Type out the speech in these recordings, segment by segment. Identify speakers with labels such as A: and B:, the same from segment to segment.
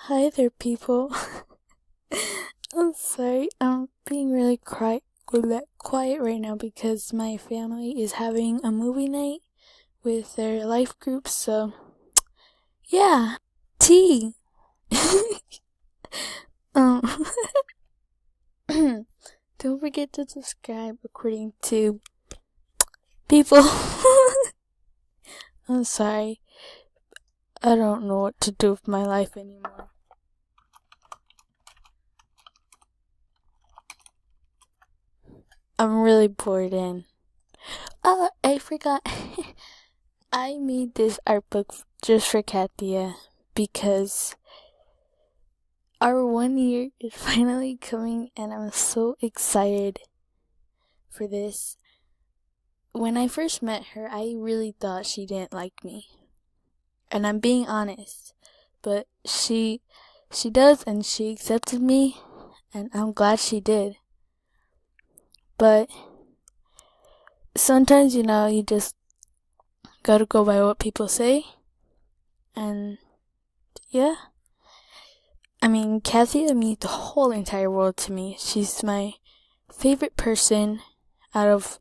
A: Hi there, people. I'm sorry, I'm being really quiet right now because my family is having a movie night with their life group, so yeah, tea. um, don't forget to subscribe according to people. I'm sorry, I don't know what to do with my life anymore. I'm really bored in. Oh, I forgot. I made this art book just for Kathia because our 1 year is finally coming and I'm so excited for this. When I first met her, I really thought she didn't like me. And I'm being honest. But she does, and she accepted me, and I'm glad she did. But sometimes, you just gotta go by what people say. And yeah. I mean, Kathia means the whole entire world to me. She's my favorite person out of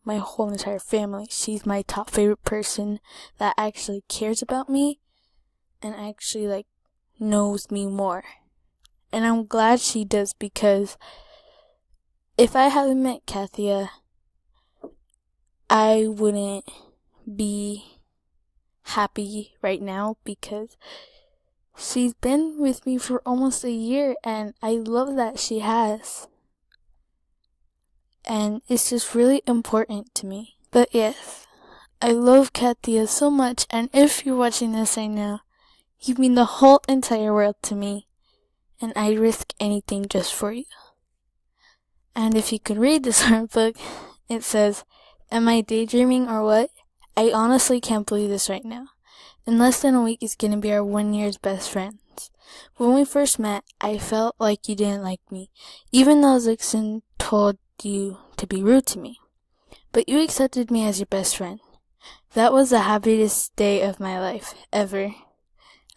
A: my whole entire family. She's my top favorite person that actually cares about me and actually knows me more. And I'm glad she does, because if I hadn't met Kathia, I wouldn't be happy right now, because she's been with me for almost a year and I love that she has. And it's just really important to me. But yes, I love Kathia so much, and if you're watching this right now, you mean the whole entire world to me, and I'd risk anything just for you. And if you could read this art book, it says, "Am I daydreaming or what? I honestly can't believe this right now. In less than a week, it's gonna be our 1 year's best friends. When we first met, I felt like you didn't like me, even though Zixon told you to be rude to me. But you accepted me as your best friend. That was the happiest day of my life, ever.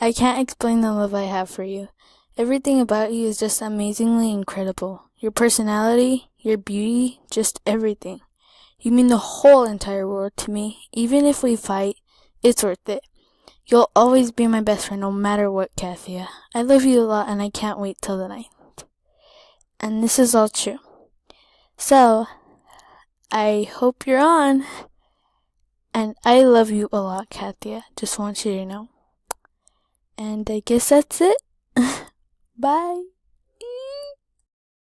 A: I can't explain the love I have for you. Everything about you is just amazingly incredible. Your personality, your beauty, just everything. You mean the whole entire world to me. Even if we fight, it's worth it. You'll always be my best friend no matter what, Kathia. I love you a lot and I can't wait till the night." And this is all true. So, I hope you're on. And I love you a lot, Kathia. Just want you to know. And I guess that's it. Bye.